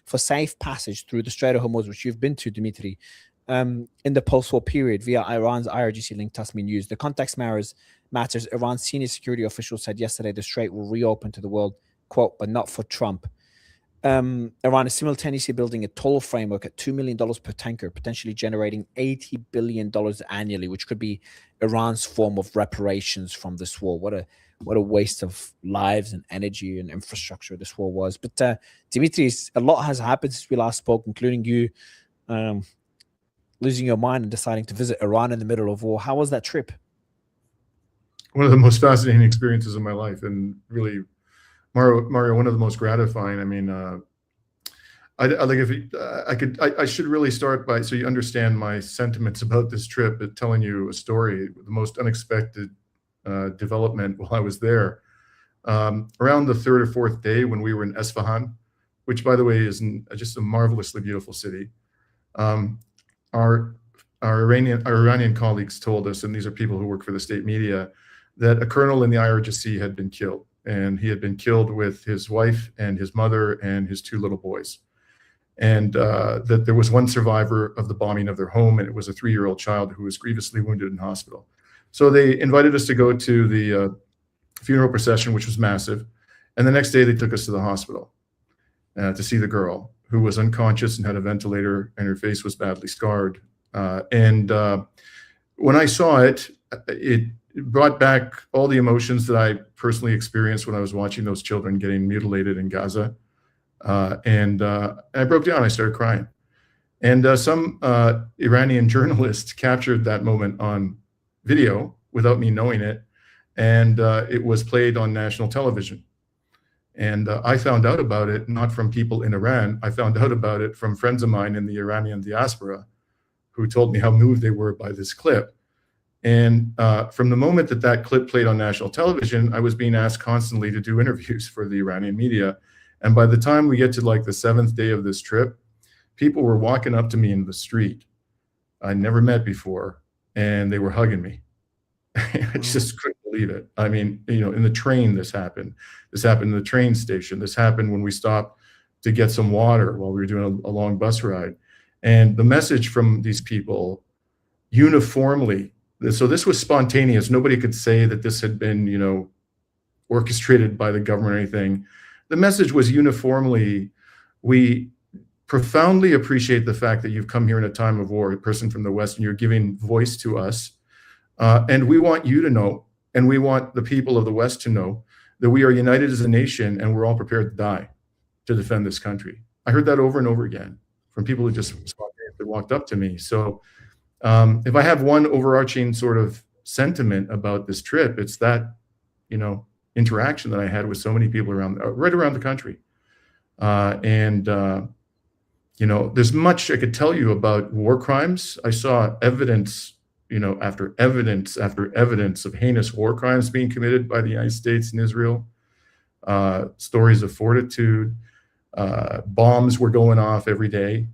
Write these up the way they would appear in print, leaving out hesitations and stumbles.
for safe passage through the Strait of Hormuz, which you've been to, Dimitri, in the post-war period via Iran's IRGC link Tasmin News. The context matters. Iran's senior security official said yesterday the strait will reopen to the world, quote, but not for Trump. Iran is simultaneously building a toll framework at $2 million per tanker, potentially generating $80 billion annually, which could be Iran's form of reparations from this war. What a waste of lives and energy and infrastructure this war was. But Dimitri, a lot has happened since we last spoke, including you losing your mind and deciding to visit Iran in the middle of war. How was that trip? One of the most fascinating experiences of my life, and really, Mario, one of the most gratifying. I mean, I should really start by, so you understand my sentiments about this trip, telling you a story, the most unexpected development while I was there. Around the third or fourth day, when we were in Esfahan, which, by the way, is just a marvelously beautiful city, our Iranian colleagues told us, and these are people who work for the state media, that a colonel in the IRGC had been killed, and he had been killed with his wife and his mother and his two little boys, and that there was one survivor of the bombing of their home, and it was a 3-year-old child who was grievously wounded in hospital. So they invited us to go to the funeral procession, which was massive, and the next day they took us to the hospital to see the girl, who was unconscious and had a ventilator, and her face was badly scarred. And when I saw it, it brought back all the emotions that I personally experienced when I was watching those children getting mutilated in Gaza. And I broke down. I started crying. And some Iranian journalist captured that moment on video without me knowing it, and it was played on national television. And I found out about it not from people in Iran. I found out about it from friends of mine in the Iranian diaspora who told me how moved they were by this clip. And from the moment that that clip played on national television, I was being asked constantly to do interviews for the Iranian media. And by the time we get to like the 7th day of this trip, people were walking up to me in the street I never met before, and they were hugging me. I just couldn't believe it. I mean, you know, in the train, this happened. This happened in the train station. This happened when we stopped to get some water while we were doing a long bus ride. And the message from these people uniformly, so this was spontaneous. Nobody could say that this had been, you know, orchestrated by the government or anything. The message was uniformly, we profoundly appreciate the fact that you've come here in a time of war, a person from the West, and you're giving voice to us. And we want you to know, and we want the people of the West to know, that we are united as a nation and we're all prepared to die to defend this country. I heard that over and over again from people who just walked up to me. So if I have one overarching sort of sentiment about this trip, it's that, you know, interaction that I had with so many people around, right around the country. You know, there's much I could tell you about war crimes. I saw evidence, you know, after evidence after evidence of heinous war crimes being committed by the United States and Israel. Stories of fortitude. Bombs were going off every day,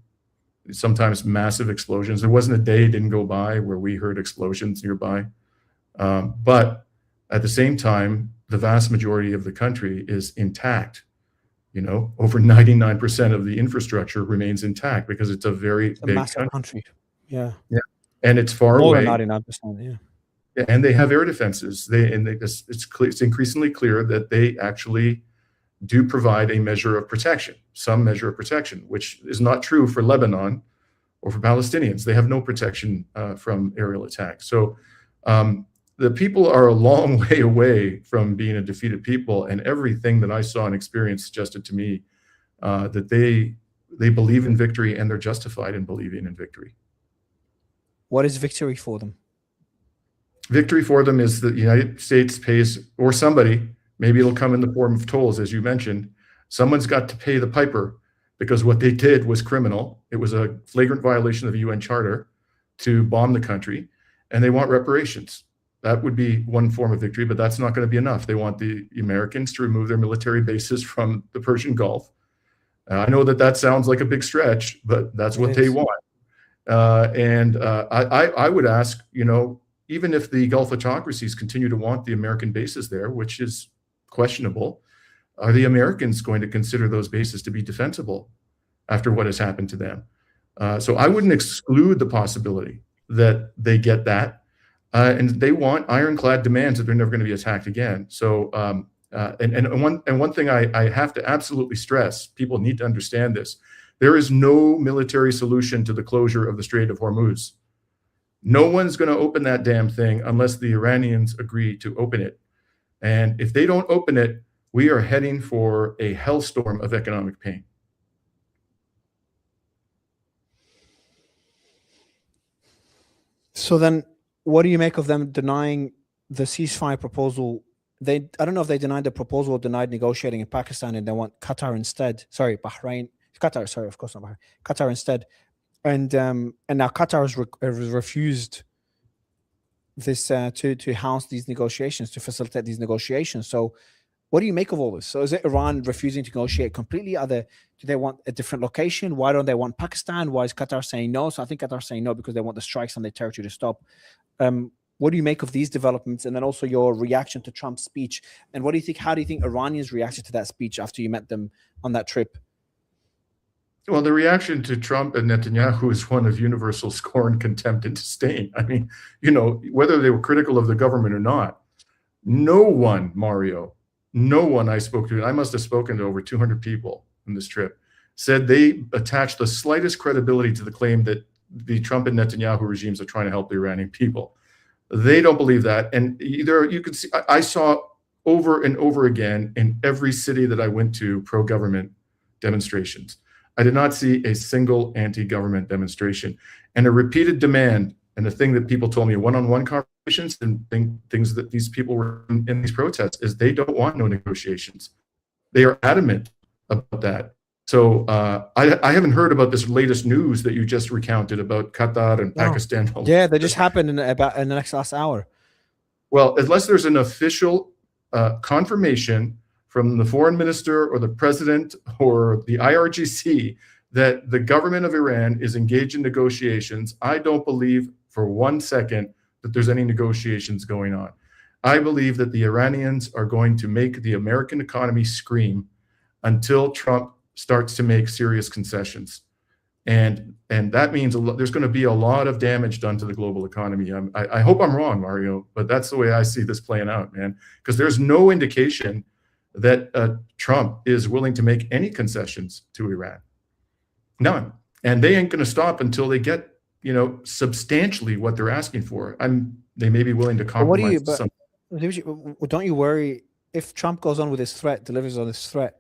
sometimes massive explosions. There wasn't a day didn't go by where we heard explosions nearby. But at the same time, the vast majority of the country is intact. You know, over 99% of the infrastructure remains intact because it's a very big country. Yeah. Yeah. And it's far More away. Than 99%, yeah. And they have air defenses. It's increasingly clear that they actually do provide a measure of protection, some measure of protection, which is not true for Lebanon or for Palestinians. They have no protection from aerial attack. So the people are a long way away from being a defeated people, and everything that I saw and experienced suggested to me that they believe in victory, and they're justified in believing in victory. What is victory for them? Victory for them is that the United States pays, or somebody, maybe it'll come in the form of tolls, as you mentioned. Someone's got to pay the piper because what they did was criminal. It was a flagrant violation of the UN Charter to bomb the country, and they want reparations. That would be one form of victory, but that's not going to be enough. They want the Americans to remove their military bases from the Persian Gulf. I know that that sounds like a big stretch, but that's what they want. I would ask, you know, even if the Gulf autocracies continue to want the American bases there, which is questionable, are the Americans going to consider those bases to be defensible after what has happened to them? So I wouldn't exclude the possibility that they get that. And they want ironclad demands that they're never going to be attacked again. So, one thing I have to absolutely stress, people need to understand this. There is no military solution to the closure of the Strait of Hormuz. No one's going to open that damn thing unless the Iranians agree to open it. And if they don't open it, we are heading for a hellstorm of economic pain. So then, what do you make of them denying the ceasefire proposal? I don't know if they denied the proposal or denied negotiating in Pakistan, and they want Qatar instead. Sorry, Bahrain. Qatar. Sorry, of course not Bahrain. Qatar instead. And now Qatar has refused this to house these negotiations, to facilitate these negotiations. So, what do you make of all this? So, is it Iran refusing to negotiate completely? Do they want a different location? Why don't they want Pakistan? Why is Qatar saying no? So, I think Qatar is saying no because they want the strikes on their territory to stop. What do you make of these developments, and then also your reaction to Trump's speech? And what do you think? How do you think Iranians reacted to that speech after you met them on that trip? Well, the reaction to Trump and Netanyahu is one of universal scorn, contempt, and disdain. I mean, whether they were critical of the government or not, no one, Mario, no one I spoke to, and I must have spoken to over 200 people on this trip, said they attached the slightest credibility to the claim that the Trump and Netanyahu regimes are trying to help the Iranian people. They don't believe that. And you could see, I saw over and over again in every city that I went to pro-government demonstrations. I did not see a single anti-government demonstration. And a repeated demand, and the thing that people told me one-on-one conversations and things that these people were in these protests, is they don't want no negotiations. They are adamant about that. So I haven't heard about this latest news that you just recounted about Qatar and Pakistan. Yeah, that just happened in the last hour. Well, unless there's an official confirmation from the foreign minister or the president or the IRGC that the government of Iran is engaged in negotiations, I don't believe for 1 second that there's any negotiations going on. I believe that the Iranians are going to make the American economy scream until Trump starts to make serious concessions. And that means there's going to be a lot of damage done to the global economy. I hope I'm wrong, Mario, but that's the way I see this playing out, man, because there's no indication that Trump is willing to make any concessions to Iran. None. And they ain't going to stop until they get, substantially what they're asking for. They may be willing to compromise. Don't you worry if Trump goes on with this threat, delivers on this threat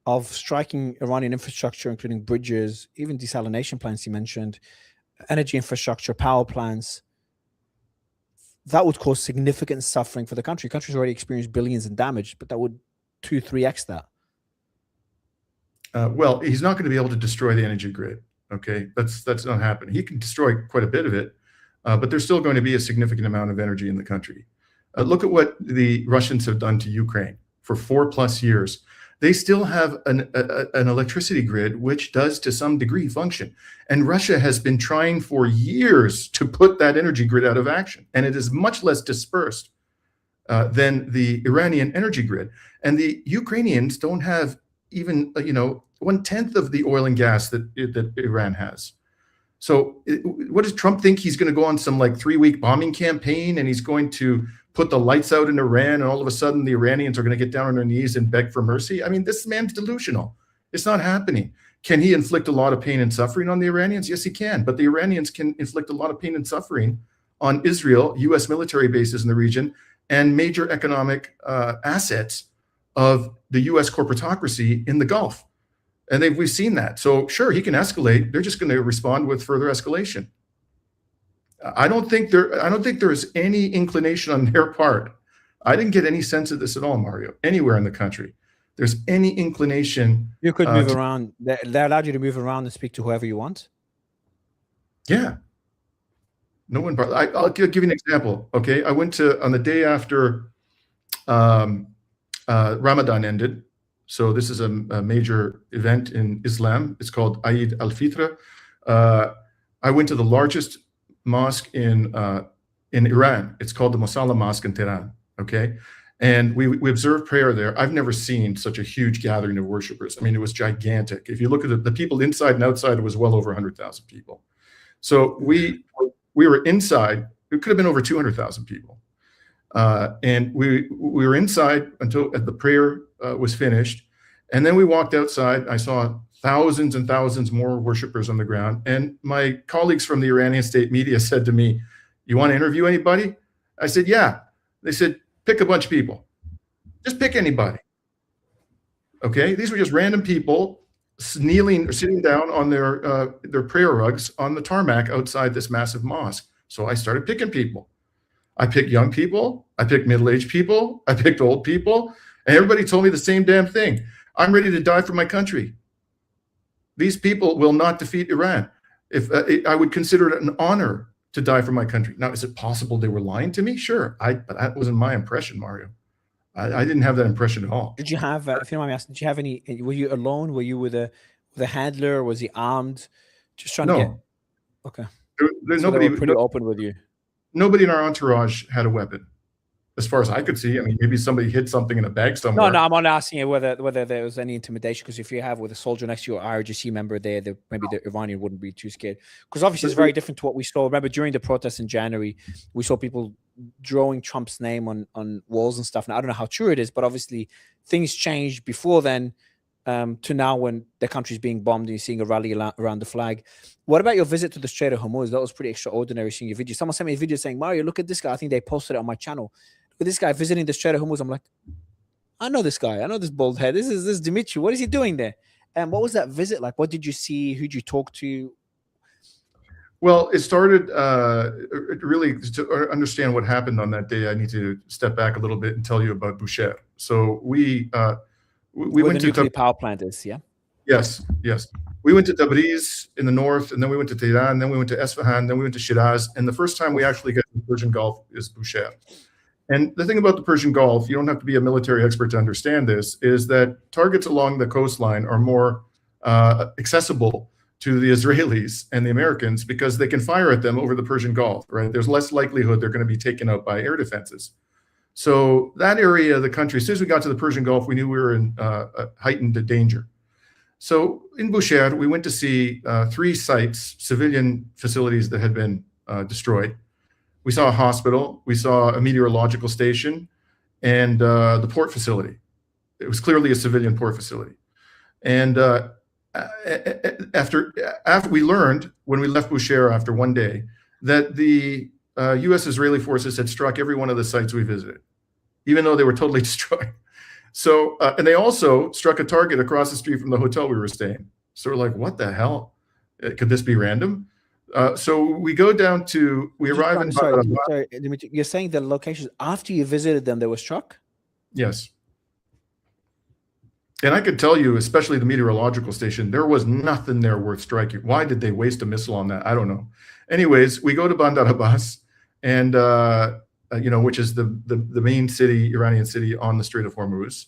of striking Iranian infrastructure, including bridges, even desalination plants you mentioned, energy infrastructure, power plants, that would cause significant suffering for the country. The country's already experienced billions in damage, but that would 2-3x that. Well, he's not going to be able to destroy the energy grid. Okay, that's not happening. He can destroy quite a bit of it, but there's still going to be a significant amount of energy in the country. Look at what the Russians have done to Ukraine for 4+ years. They still have an electricity grid which does to some degree function. And Russia has been trying for years to put that energy grid out of action. And it is much less dispersed than the Iranian energy grid. And the Ukrainians don't have even, 1/10 of the oil and gas that Iran has. So what does Trump think? He's going to go on some 3-week bombing campaign and he's going to put the lights out in Iran, and all of a sudden the Iranians are going to get down on their knees and beg for mercy? I mean, this man's delusional. It's not happening. Can he inflict a lot of pain and suffering on the Iranians? Yes, he can. But the Iranians can inflict a lot of pain and suffering on Israel, U.S. military bases in the region, and major economic assets of the U.S. corporatocracy in the Gulf. And we've seen that. So sure, he can escalate. They're just going to respond with further escalation. I don't think there's any inclination on their part. I didn't get any sense of this at all, Mario, anywhere in the country. There's any inclination. You could move around. They allowed you to move around and speak to whoever you want. Yeah. No one. I'll give you an example. Okay. I went on the day after Ramadan ended. So this is a major event in Islam. It's called Eid al-Fitr. I went to the largest mosque in Iran. It's called the Mosalla Mosque in Tehran. Okay, And we observed prayer there. I've never seen such a huge gathering of worshipers. I mean, it was gigantic. If you look at the people inside and outside, it was well over 100,000 people. So we were inside. It could have been over 200,000 people. And we were inside until the prayer was finished. And then we walked outside. I saw thousands and thousands more worshipers on the ground. And my colleagues from the Iranian state media said to me, "You want to interview anybody?" I said, "Yeah." They said, "Pick a bunch of people. Just pick anybody." Okay, these were just random people kneeling or sitting down on their prayer rugs on the tarmac outside this massive mosque. So I started picking people. I picked young people. I picked middle-aged people. I picked old people. And everybody told me the same damn thing. "I'm ready to die for my country. These people will not defeat Iran. If I would consider it an honor to die for my country." Now, is it possible they were lying to me? Sure. But that wasn't my impression, Mario. I didn't have that impression at all. Did you have, if you don't mind me asking, did you have any, were you alone? Were you with a handler? Was he armed? Just trying to get, okay. There's so nobody, they were pretty open with you. Nobody in our entourage had a weapon. As far as I could see, I mean, maybe somebody hid something in a bag somewhere. No, I'm not asking you whether there was any intimidation, because if you have with a soldier next to you, IRGC member there, maybe the Iranian wouldn't be too scared. Because obviously it's very different to what we saw. Remember, during the protests in January, we saw people drawing Trump's name on walls and stuff. Now, I don't know how true it is, but obviously things changed before then to now when the country's being bombed and you're seeing a rally around the flag. What about your visit to the Strait of Hormuz? That was pretty extraordinary, seeing your video. Someone sent me a video saying, "Mario, look at this guy." I think they posted it on my channel. Look at this guy visiting the Strait of Hormuz. I'm like, I know this guy. I know this bald head. This is Dimitri. What is he doing there? And what was that visit like? What did you see? Who did you talk to? Well, it started really to understand what happened on that day. I need to step back a little bit and tell you about Bushehr. So we went to nuclear power plant is, yeah? Yes. We went to Tabriz in the north, and then we went to Tehran, then we went to Esfahan, then we went to Shiraz. And the first time we actually get to the Persian Gulf is Bushehr. And the thing about the Persian Gulf, you don't have to be a military expert to understand this, is that targets along the coastline are more accessible to the Israelis and the Americans because they can fire at them over the Persian Gulf, right? There's less likelihood they're going to be taken out by air defenses. So that area of the country, as soon as we got to the Persian Gulf, we knew we were in heightened danger. So in Bushehr, we went to see 3 sites, civilian facilities that had been destroyed. We saw a hospital, we saw a meteorological station, and the port facility. It was clearly a civilian port facility. And after we learned, when we left Bushehr after one day, that the U.S.-Israeli forces had struck every one of the sites we visited, even though they were totally destroyed. So, and they also struck a target across the street from the hotel we were staying. So we're like, what the hell? Could this be random? So we go down to, we arrive in... Sorry, Dimitri, you're saying the locations after you visited them, they were struck? Yes. And I could tell you, especially the meteorological station, there was nothing there worth striking. Why did they waste a missile on that? I don't know. Anyways, we go to Bandar Abbas, and which is the main city, Iranian city on the Strait of Hormuz.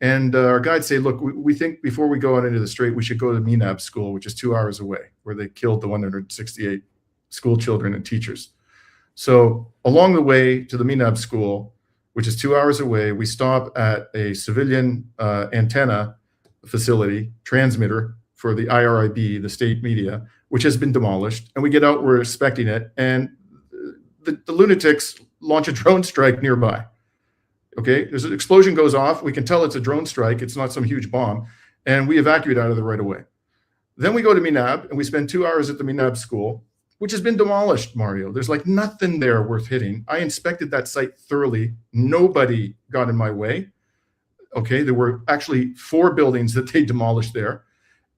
And our guides say, look, we think before we go out into the strait, we should go to Minab school, which is 2 hours away, where they killed the 168 school children and teachers. So along the way to the Minab school, which is 2 hours away, we stop at a civilian antenna facility, transmitter for the IRIB, the state media, which has been demolished. And we get out, we're inspecting it, and the lunatics launch a drone strike nearby. Okay, there's an explosion goes off. We can tell it's a drone strike. It's not some huge bomb. And we evacuate out of there right away. Then we go to Minab, and we spend 2 hours at the Minab school, which has been demolished, Mario. There's like nothing there worth hitting. I inspected that site thoroughly. Nobody got in my way. Okay, there were actually 4 buildings that they demolished there.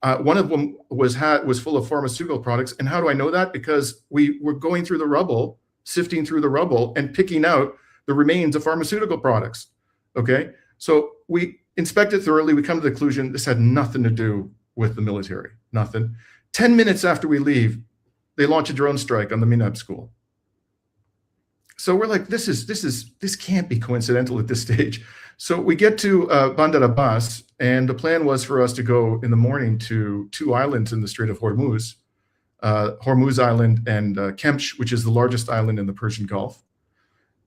One of them was full of pharmaceutical products. And how do I know that? Because we were going through the rubble, sifting through the rubble, and picking out the remains of pharmaceutical products. Okay, so we inspect it thoroughly. We come to the conclusion this had nothing to do with the military. Nothing. 10 minutes after we leave, they launch a drone strike on the Minab school. So we're like, this can't be coincidental at this stage. So we get to Bandar Abbas, and the plan was for us to go in the morning to 2 islands in the Strait of Hormuz, Hormuz Island and Kemch, which is the largest island in the Persian Gulf.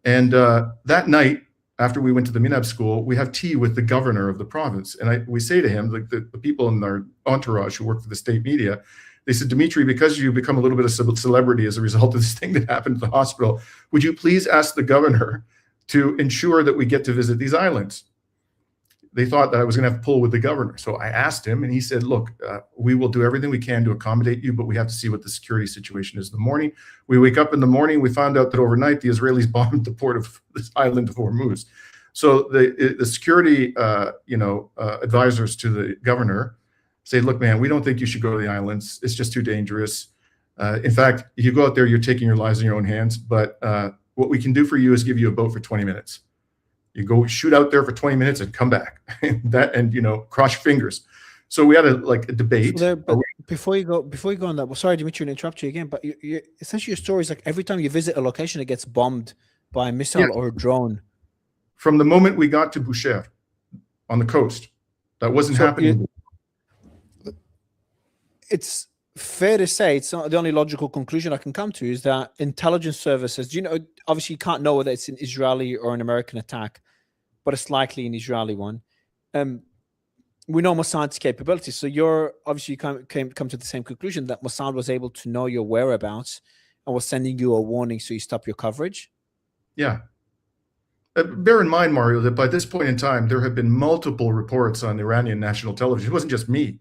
And that night, after we went to the Minab school, we have tea with the governor of the province. And we say to him, like the people in our entourage who work for the state media, they said, Dimitri, because you become a little bit of celebrity as a result of this thing that happened at the hospital, would you please ask the governor to ensure that we get to visit these islands? They thought that I was going to have to pull with the governor. So I asked him, and he said, look, we will do everything we can to accommodate you, but we have to see what the security situation is in the morning. We wake up in the morning, we found out that overnight the Israelis bombed the port of this island of Hormuz. So the security advisors to the governor say, look, man, we don't think you should go to the islands. It's just too dangerous. In fact, if you go out there, you're taking your lives in your own hands. But what we can do for you is give you a boat for 20 minutes. You go shoot out there for 20 minutes and come back. Cross your fingers. So we had a debate. So but before you go on that, well, sorry, Dimitri, to interrupt you again, but essentially your story is like every time you visit a location, it gets bombed by a missile or a drone. From the moment we got to Boucher on the coast, that wasn't happening. It's fair to say, it's not the only logical conclusion I can come to, is that intelligence services, obviously you can't know whether it's an Israeli or an American attack, but it's likely an Israeli one. We know Mossad's capabilities. So you're obviously come to the same conclusion that Mossad was able to know your whereabouts and was sending you a warning so you stop your coverage? Yeah. Bear in mind, Mario, that by this point in time, there have been multiple reports on Iranian national television. It wasn't just me.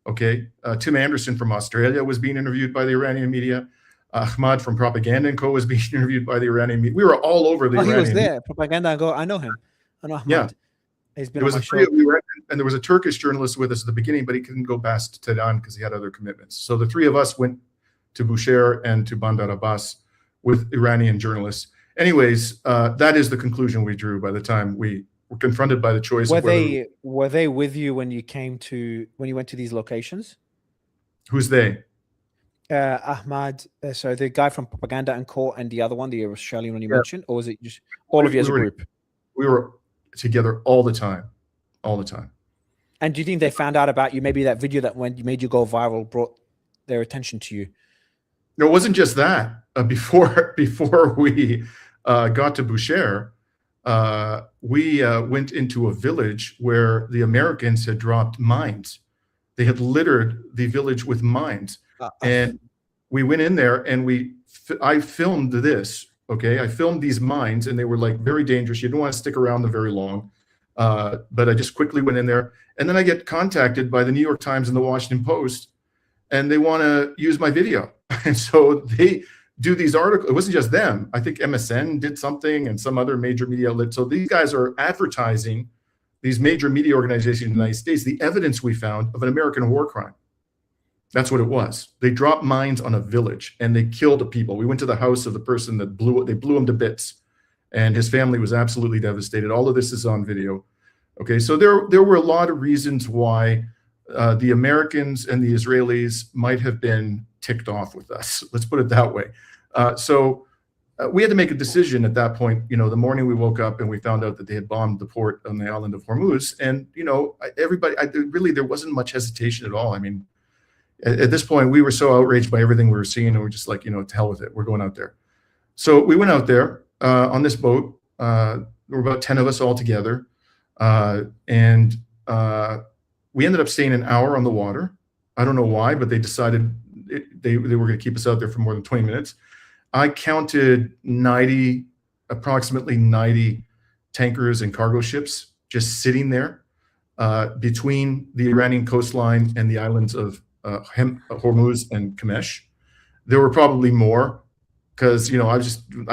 Okay. Tim Anderson from Australia was being interviewed by the Iranian media. Ahmad from Propaganda & Co. was being interviewed by the Iranian media. We were all over the Iranian he was there. Media. Propaganda & Co. I know him. I know Ahmad. Yeah. He's been there was and there was a Turkish journalist with us at the beginning, but he couldn't go past Tehran because he had other commitments. So the three of us went to Boucher and to Bandar Abbas with Iranian journalists. Anyways, that is the conclusion we drew by the time we were confronted by the choice. Were they with you when you went to these locations? Who's they? Ahmad, so the guy from Propaganda & Co. and the other one, the Australian one you mentioned, or was it just all of you as a group? We were together all the time. And do you think they found out about you? Maybe that video that made you go viral brought their attention to you? No, it wasn't just that. Before we got to Boucher, we went into a village where the Americans had dropped mines. They had littered the village with mines. And we went in there and I filmed this. Okay. I filmed these mines and they were like very dangerous. You don't want to stick around them very long. But I just quickly went in there, and then I get contacted by the New York Times and the Washington Post, and they want to use my video. And so they do these articles. It wasn't just them. I think MSN did something and some other major media outlet. So these guys are advertising, these major media organizations in the United States, the evidence we found of an American war crime. That's what it was. They dropped mines on a village and they killed the people. We went to the house of the person that they blew him to bits, and his family was absolutely devastated. All of this is on video. Okay, so there were a lot of reasons why the Americans and the Israelis might have been ticked off with us. Let's put it that way. So we had to make a decision at that point. The morning we woke up and we found out that they had bombed the port on the island of Hormuz. And, everybody, there wasn't much hesitation at all. I mean, at this point, we were so outraged by everything we were seeing, and we're just like, to hell with it. We're going out there. So we went out there on this boat. There were about 10 of us all together. And we ended up staying an hour on the water. I don't know why, but they decided they were going to keep us out there for more than 20 minutes. I counted approximately 90 tankers and cargo ships just sitting there between the Iranian coastline and the islands of Hormuz and Kamesh. There were probably more because, I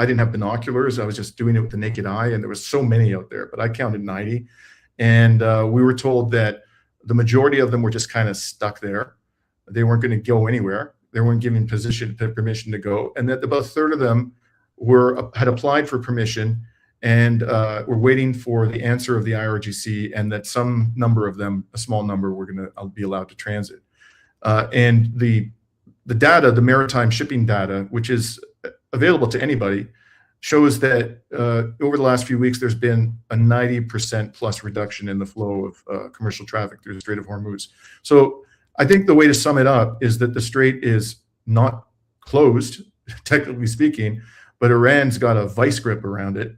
didn't have binoculars. I was just doing it with the naked eye, and there was so many out there, but I counted 90. And we were told that the majority of them were just kind of stuck there. They weren't going to go anywhere. They weren't given permission to go. And that about a third of them had applied for permission and were waiting for the answer of the IRGC, and that some number of them, a small number, were going to be allowed to transit. And the data, the maritime shipping data, which is available to anybody, shows that over the last few weeks, there's been a 90% plus reduction in the flow of commercial traffic through the Strait of Hormuz. So I think the way to sum it up is that the strait is not closed, technically speaking, but Iran's got a vice grip around it.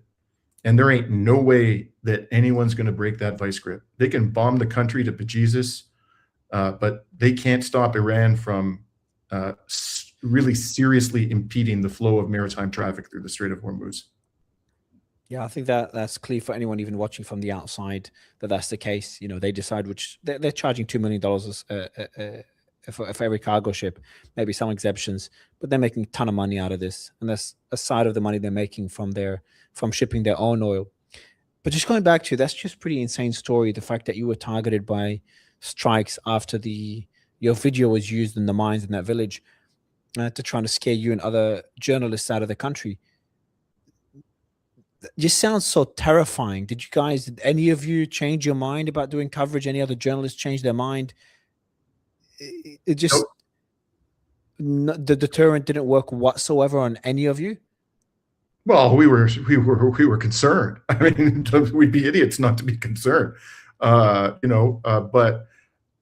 And there ain't no way that anyone's going to break that vice grip. They can bomb the country to bejesus, but they can't stop Iran from really seriously impeding the flow of maritime traffic through the Strait of Hormuz. Yeah, I think that that's clear for anyone even watching from the outside that that's the case. You know, they decide which they're charging $2 million for every cargo ship, maybe some exceptions, but they're making a ton of money out of this, and that's a side of the money they're making from shipping their own oil. But just going back to that's just pretty insane story. The fact that you were targeted by strikes after your video was used in the mines in that village to try to scare you and other journalists out of the country. Just sounds so terrifying. Did any of you change your mind about doing coverage? Any other journalists change their mind? It just the deterrent didn't work whatsoever on any of you. Well, we were concerned. I mean, we'd be idiots not to be concerned, But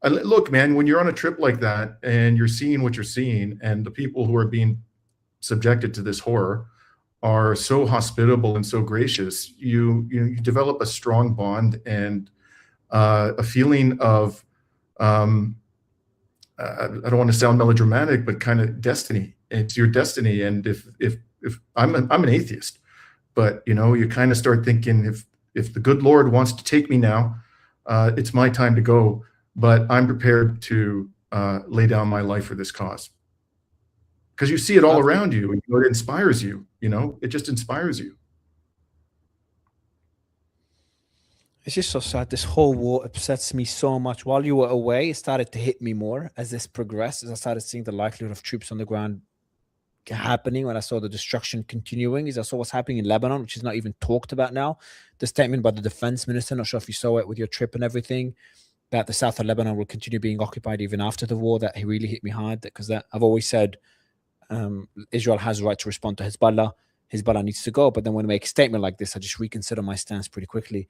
look, man, when you're on a trip like that and you're seeing what you're seeing, and the people who are being subjected to this horror are so hospitable and so gracious, you develop a strong bond and a feeling of I don't want to sound melodramatic, but kind of destiny. It's your destiny. And if I'm an atheist, but you kind of start thinking, if the good Lord wants to take me now, it's my time to go. But I'm prepared to lay down my life for this cause. Because you see it all around you, and it inspires you. It just inspires you. It's just so sad. This whole war upsets me so much. While you were away, it started to hit me more as this progressed, as I started seeing the likelihood of troops on the ground happening, when I saw the destruction continuing, as I saw what's happening in Lebanon, which is not even talked about now. The statement by the defense minister, not sure if you saw it with your trip and everything, that the south of Lebanon will continue being occupied even after the war. That he really hit me hard, because I've always said Israel has the right to respond to Hezbollah. Hezbollah needs to go. But then when I make a statement like this, I just reconsider my stance pretty quickly.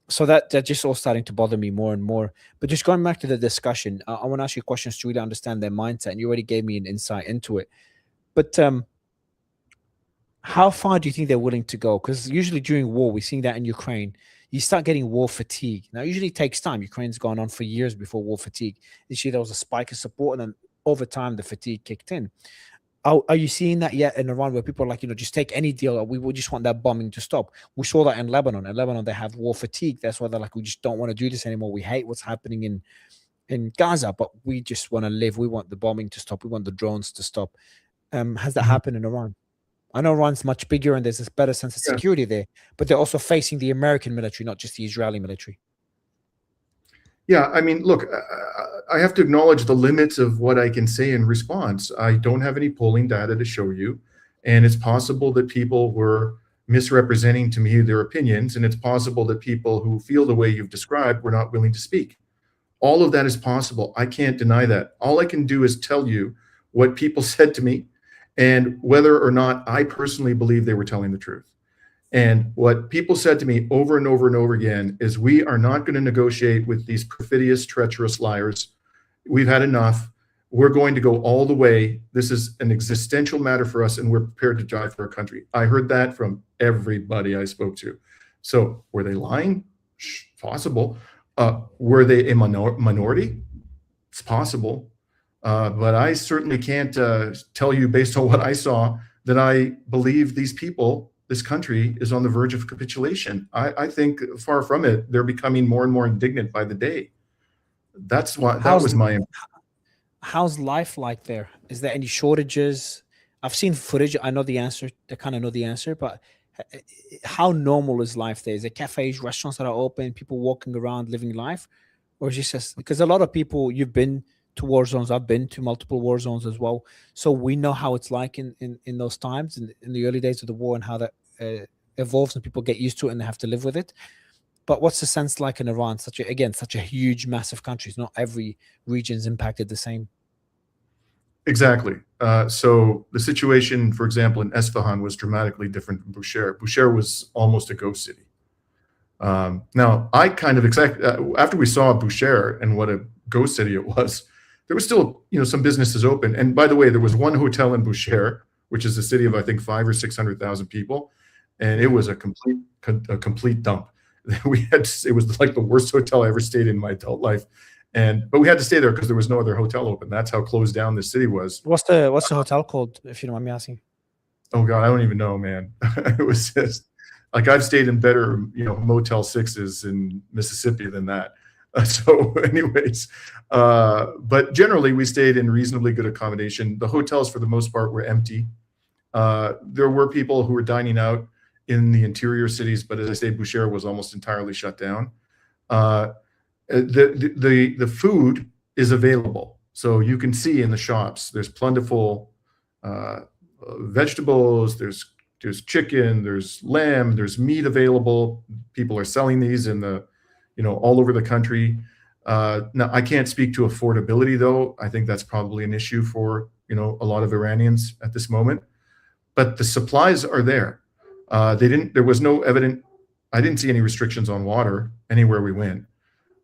So that just all starting to bother me more and more. But just going back to the discussion, I want to ask you questions to really understand their mindset. And you already gave me an insight into it. But how far do you think they're willing to go? Because usually during war, we're seeing that in Ukraine, you start getting war fatigue. Now, it usually takes time. Ukraine's gone on for years before war fatigue. Initially, there was a spike of support, and then over time, the fatigue kicked in. Are you seeing that yet in Iran, where people are like, just take any deal. We just want that bombing to stop. We saw that in Lebanon. In Lebanon, they have war fatigue. That's why they're like, we just don't want to do this anymore. We hate what's happening in Gaza, but we just want to live. We want the bombing to stop. We want the drones to stop. Has that happened in Iran? I know Iran's much bigger and there's this better sense of security there, but they're also facing the American military, not just the Israeli military. Yeah, I mean, look, I have to acknowledge the limits of what I can say in response. I don't have any polling data to show you, and it's possible that people were misrepresenting to me their opinions, and it's possible that people who feel the way you've described were not willing to speak. All of that is possible. I can't deny that. All I can do is tell you what people said to me and whether or not I personally believe they were telling the truth. And what people said to me over and over and over again is, we are not going to negotiate with these perfidious, treacherous liars. We've had enough. We're going to go all the way. This is an existential matter for us, and we're prepared to die for our country. I heard that from everybody I spoke to. So were they lying? Possible. Were they a minority? It's possible. But I certainly can't tell you, based on what I saw, that I believe these people, this country, is on the verge of capitulation. I think far from it. They're becoming more and more indignant by the day. That's what that was my. How's life like there? Is there any shortages? I've seen footage. I know the answer. I kind of know the answer, but how normal is life there? Is there cafes, restaurants that are open, people walking around living life? Or is it just because a lot of people, you've been to war zones, I've been to multiple war zones as well. So we know how it's like in those times, in the early days of the war, and how that evolves and people get used to it and they have to live with it. But what's the sense like in Iran? Such a huge, massive country. It's not every region is impacted the same. Exactly. So the situation, for example, in Esfahan was dramatically different from Bushehr. Bushehr was almost a ghost city. Now, I kind of after we saw Bushehr and what a ghost city it was, there was still, some businesses open. And by the way, there was one hotel in Bushehr, which is a city of, I think, 500,000 or 600,000 people. and it was a complete dump. It was like the worst hotel I ever stayed in my adult life, but we had to stay there because there was no other hotel open. That's how closed down the city was. What's the hotel called, if you don't mind me asking? Oh God, I don't even know, man. It was just like I've stayed in better, Motel 6s in Mississippi than that. So, anyways, but generally we stayed in reasonably good accommodation. The hotels, for the most part, were empty. There were people who were dining out in the interior cities, but as I say, Boucher was almost entirely shut down. The food is available, so you can see in the shops there's plentiful vegetables. There's chicken, there's lamb, there's meat available. People are selling these in all over the country. Now, I can't speak to affordability, though. I think that's probably an issue for a lot of Iranians at this moment. But the supplies are there. There was no evident. I didn't see any restrictions on water anywhere we went.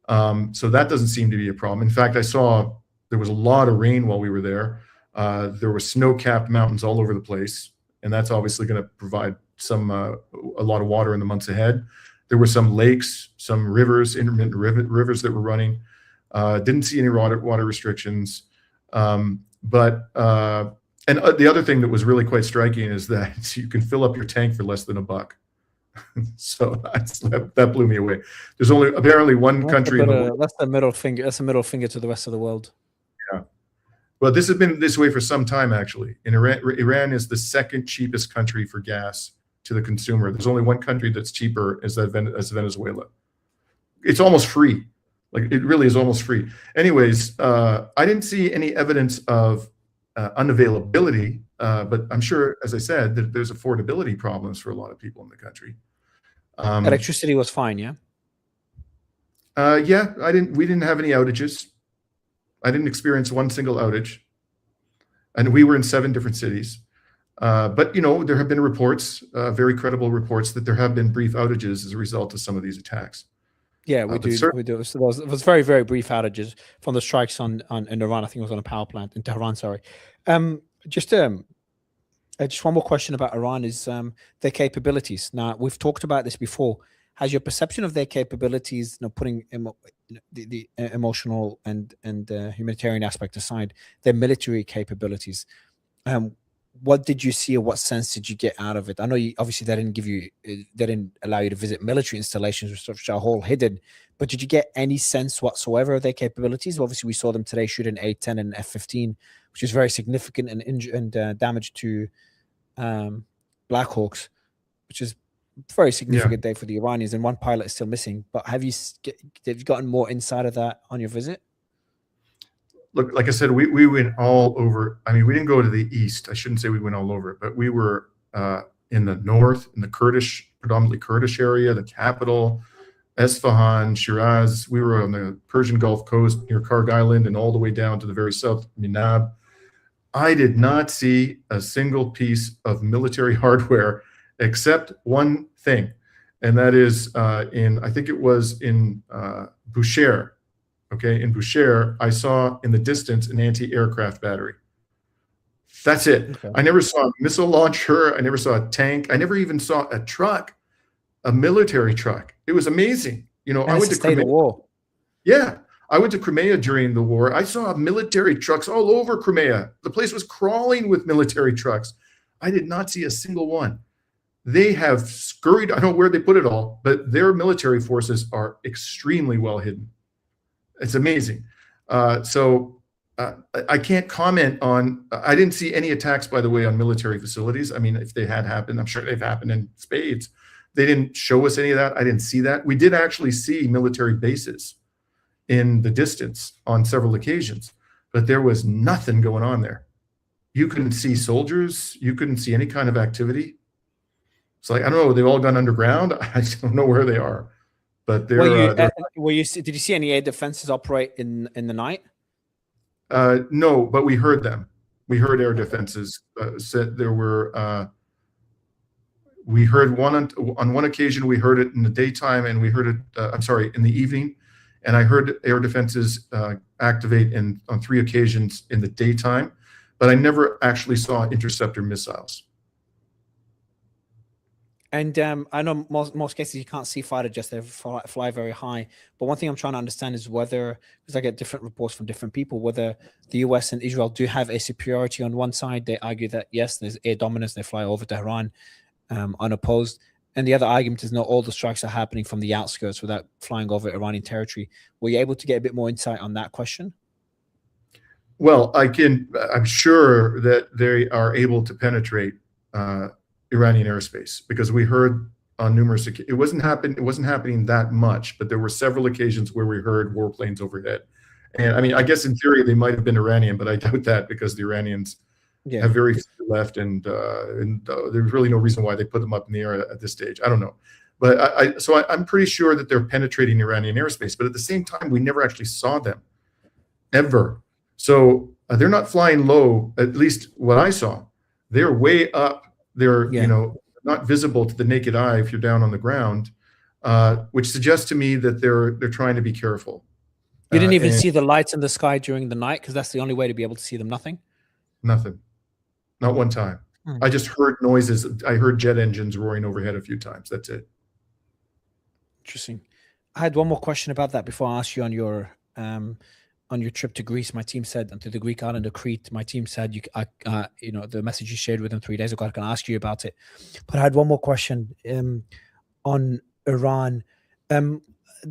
So that doesn't seem to be a problem. In fact, I saw there was a lot of rain while we were there. There were snow-capped mountains all over the place, and that's obviously going to provide a lot of water in the months ahead. There were some lakes, some rivers, intermittent rivers that were running. Didn't see any water restrictions. And the other thing that was really quite striking is that you can fill up your tank for less than $1. So that blew me away. There's only apparently one country in the world. That's the middle finger. That's a middle finger to the rest of the world. Yeah. Well, this has been this way for some time, actually. In Iran is the second cheapest country for gas to the consumer. There's only one country that's cheaper as Venezuela. It's almost free. Like, it really is almost free. Anyways, I didn't see any evidence of unavailability, but I'm sure, as I said, that there's affordability problems for a lot of people in the country. Electricity was fine, yeah? Yeah, we didn't have any outages. I didn't experience one single outage. And we were in 7 different cities. But, there have been reports, very credible reports, that there have been brief outages as a result of some of these attacks. Yeah, we do. So it was very, very brief outages from the strikes in Iran. I think it was on a power plant in Tehran. Sorry. Just one more question about Iran is their capabilities. Now, we've talked about this before. Has your perception of their capabilities, putting the emotional and humanitarian aspect aside, their military capabilities, what did you see, or what sense did you get out of it? I know obviously they didn't allow you to visit military installations, which are all hidden, but did you get any sense whatsoever of their capabilities? Obviously, we saw them today shoot an A-10 and F-15, which is very significant and damage to Black Hawks, which is a very significant day for the Iranians, and one pilot is still missing. But have you gotten more insight of that on your visit? Look, like I said, we went all over. I mean, we didn't go to the east. I shouldn't say we went all over, but we were in the north, in the predominantly Kurdish area, the capital, Esfahan, Shiraz. We were on the Persian Gulf coast near Karg Island and all the way down to the very south, Minab. I did not see a single piece of military hardware except one thing, and that is I think it was in Boucher. Okay, in Boucher, I saw in the distance an anti-aircraft battery. That's it. Okay. I never saw a missile launcher. I never saw a tank. I never even saw a truck, a military truck. It was amazing. I went to Crimea. Yeah, I went to Crimea during the war. I saw military trucks all over Crimea. The place was crawling with military trucks. I did not see a single one. They have scurried. I don't know where they put it all, but their military forces are extremely well hidden. It's amazing. So I can't comment on. I didn't see any attacks, by the way, on military facilities. I mean, if they had happened, I'm sure they've happened in spades. They didn't show us any of that. I didn't see that. We did actually see military bases in the distance on several occasions, but there was nothing going on there. You couldn't see soldiers. You couldn't see any kind of activity. It's like, I don't know, they've all gone underground. I don't know where they are. But did you see any air defenses operate in the night? No, but we heard them. We heard air defenses. Said there were. We heard one on one occasion. We heard it in the daytime, and we heard it. In the evening, and I heard air defenses activate on 3 occasions in the daytime, but I never actually saw interceptor missiles. And I know most cases you can't see fighter jets; they fly very high. But one thing I'm trying to understand is whether, because I get different reports from different people, whether the US and Israel do have a superiority on one side. They argue that yes, there's air dominance; they fly over Tehran unopposed. And the other argument is no, all the strikes are happening from the outskirts without flying over Iranian territory. Were you able to get a bit more insight on that question? Well, I'm sure that they are able to penetrate Iranian airspace, because we heard on numerous occasions, it wasn't happening that much, but there were several occasions where we heard warplanes overhead. And I mean, I guess in theory they might have been Iranian, but I doubt that, because the Iranians have very few left, and there's really no reason why they put them up in the air at this stage. I don't know. But I'm pretty sure that they're penetrating Iranian airspace, but at the same time, we never actually saw them, ever. So they're not flying low, at least what I saw. They're way up. They're, not visible to the naked eye if you're down on the ground, which suggests to me that they're trying to be careful. You didn't even see the lights in the sky during the night, because that's the only way to be able to see them. Nothing? Nothing. Not one time. I just heard noises. I heard jet engines roaring overhead a few times. That's it. Interesting. I had one more question about that before I ask you on your trip to Greece. My team said, and to the Greek island of Crete, my team said, the message you shared with them 3 days ago, I can ask you about it. But I had one more question on Iran.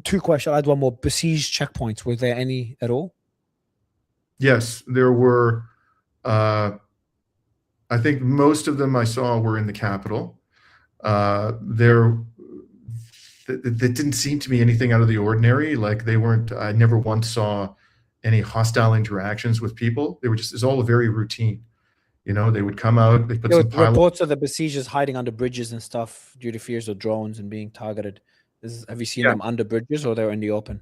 Two questions. I had one more. Besieged checkpoints, were there any at all? Yes, there were. I think most of them I saw were in the capital. There didn't seem to be anything out of the ordinary. Like I never once saw any hostile interactions with people. They were just, it's all very routine. They would come out, they put some reports of the besiegers hiding under bridges and stuff due to fears of drones and being targeted. Have you seen them under bridges, or they're in the open?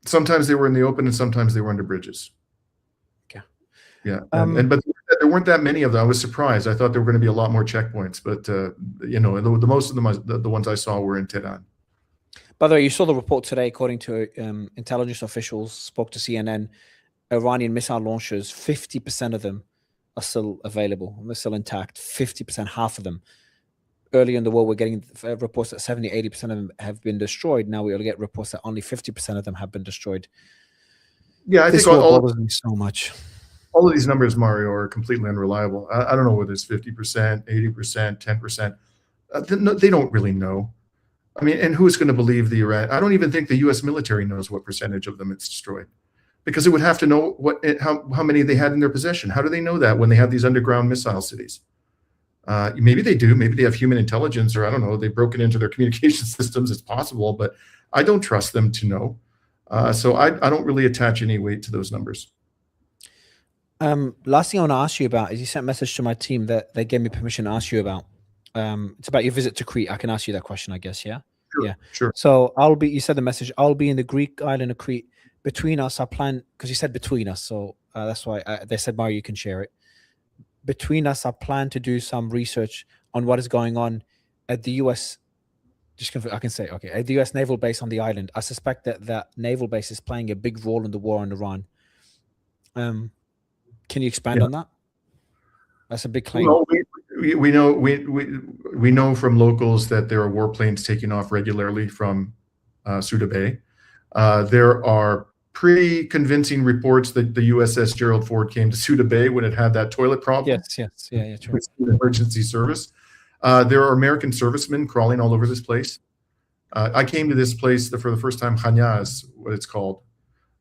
Sometimes they were in the open and sometimes they were under bridges. Okay. Yeah. But there weren't that many of them. I was surprised. I thought there were going to be a lot more checkpoints, but the most of them, the ones I saw, were in Tehran. By the way, you saw the report today. According to intelligence officials, spoke to CNN, Iranian missile launchers, 50% of them are still available. They're still intact. 50%, half of them. Earlier in the war, we're getting reports that 70, 80% of them have been destroyed. Now we'll get reports that only 50% of them have been destroyed. Yeah, I think all bothers me so much. All of these numbers, Mario, are completely unreliable. I don't know whether it's 50%, 80%, 10%. They don't really know. I mean, and who's going to believe the Iran? I don't even think the U.S. military knows what percentage of them it's destroyed, because it would have to know how many they had in their possession. How do they know that when they have these underground missile cities? Maybe they do. Maybe they have human intelligence, or I don't know. They've broken into their communication systems. It's possible, but I don't trust them to know. So I don't really attach any weight to those numbers. Last thing I want to ask you about is, you sent a message to my team that they gave me permission to ask you about. It's about your visit to Crete. I can ask you that question, I guess. Yeah. Sure, yeah. Sure. So you said the message, I'll be in the Greek island of Crete. Between us, I plan, because you said between us. So that's why they said, Mario, you can share it. Between us, I plan to do some research on what is going on at the U.S. I can say, okay, at the U.S. naval base on the island. I suspect that naval base is playing a big role in the war in Iran. Can you expand on that? That's a big claim. Well, we know from locals that there are warplanes taking off regularly from Suda Bay. There are pretty convincing reports that the USS Gerald Ford came to Suda Bay when it had that toilet problem. Yes. Yeah, true. Emergency service. There are American servicemen crawling all over this place. I came to this place for the first time. Chania is what it's called.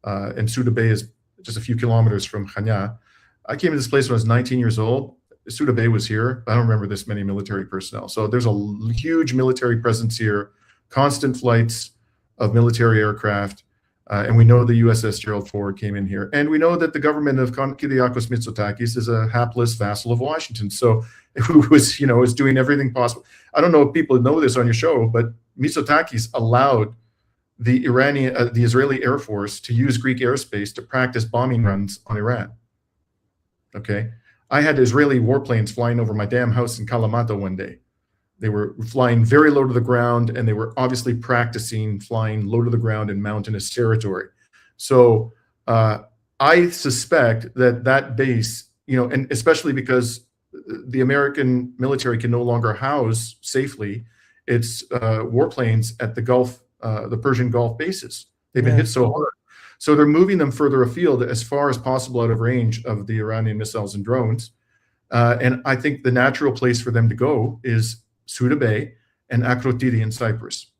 And Suda Bay is just a few kilometers from Chania. I came to this place when I was 19 years old. Suda Bay was here. I don't remember this many military personnel. So there's a huge military presence here, constant flights of military aircraft. And we know the USS Gerald Ford came in here. And we know that the government of Kyriakos Mitsotakis is a hapless vassal of Washington. So who was doing everything possible. I don't know if people know this on your show, but Mitsotakis allowed the Israeli Air Force to use Greek airspace to practice bombing runs on Iran. Okay. I had Israeli warplanes flying over my damn house in Kalamata one day. They were flying very low to the ground, and they were obviously practicing flying low to the ground in mountainous territory. So I suspect that base, and especially because the American military can no longer house safely its warplanes at the Gulf, the Persian Gulf bases. They've been hit so hard. So they're moving them further afield as far as possible out of range of the Iranian missiles and drones. And I think the natural place for them to go is Suda Bay and Akrotiri in Cyprus.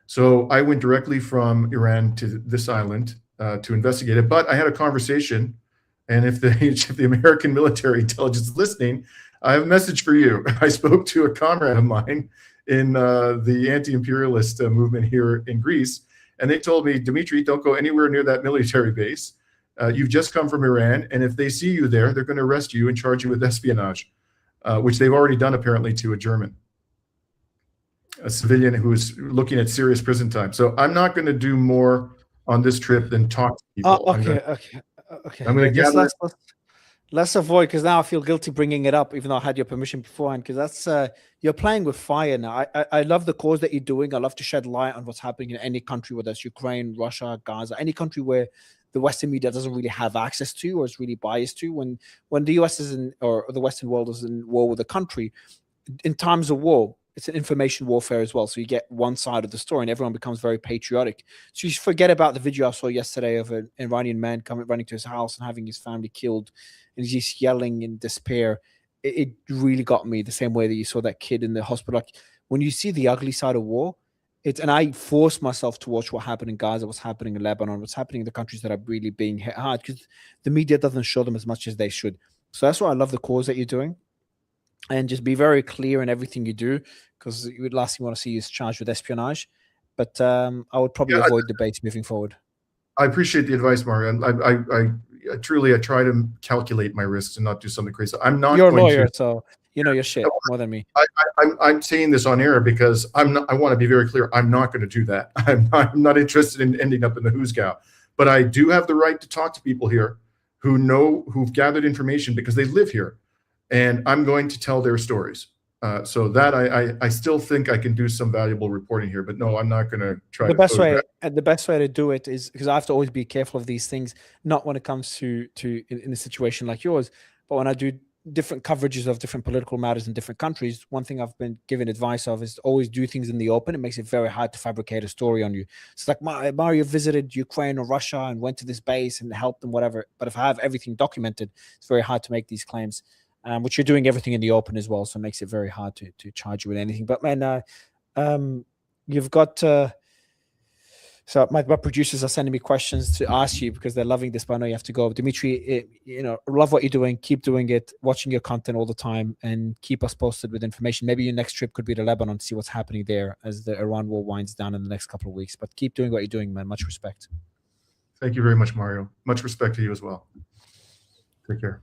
So I went directly from Iran to this island to investigate it. But I had a conversation, and if the American military intelligence is listening, I have a message for you. I spoke to a comrade of mine in the anti-imperialist movement here in Greece, and they told me, Dimitri, don't go anywhere near that military base. You've just come from Iran, and if they see you there, they're going to arrest you and charge you with espionage, which they've already done apparently to a German, a civilian who is looking at serious prison time. So I'm not going to do more on this trip than talk to people. Okay. I'm going to gather. Let's avoid, because now I feel guilty bringing it up, even though I had your permission beforehand, because that's you're playing with fire now. I love the cause that you're doing. I love to shed light on what's happening in any country, whether it's Ukraine, Russia, Gaza, any country where the Western media doesn't really have access to or is really biased to. When the US is in, or the Western world is in war with a country, in times of war, it's an information warfare as well. So you get one side of the story and everyone becomes very patriotic. So you forget about the video I saw yesterday of an Iranian man running to his house and having his family killed, and he's just yelling in despair. It really got me the same way that you saw that kid in the hospital. Like, when you see the ugly side of war, and I forced myself to watch what happened in Gaza, what's happening in Lebanon, what's happening in the countries that are really being hit hard, because the media doesn't show them as much as they should. So that's why I love the cause that you're doing. And just be very clear in everything you do, because the last thing you want to see is charged with espionage. But I would probably avoid debates moving forward. I appreciate the advice, Mario. I truly try to calculate my risks and not do something crazy. I'm not. You're a lawyer, so you know your shit more than me. I'm saying this on air because I want to be very clear. I'm not going to do that. I'm not interested in ending up in the hoosgow. But I do have the right to talk to people here who've gathered information because they live here. And I'm going to tell their stories. So that I still think I can do some valuable reporting here, but no, I'm not going to try. The best way to do it is, because I have to always be careful of these things, not when it comes to in a situation like yours, but when I do different coverages of different political matters in different countries. One thing I've been given advice of is to always do things in the open. It makes it very hard to fabricate a story on you. It's like Mario visited Ukraine or Russia and went to this base and helped them, whatever. But if I have everything documented, it's very hard to make these claims. Which you're doing everything in the open as well, so it makes it very hard to charge you with anything. But man, you've got so my producers are sending me questions to ask you because they're loving this, but I know you have to go. Dimitri, love what you're doing. Keep doing it, watching your content all the time, and keep us posted with information. Maybe your next trip could be to Lebanon to see what's happening there as the Iran war winds down in the next couple of weeks. But keep doing what you're doing, man. Much respect. Thank you very much, Mario. Much respect to you as well. Take care.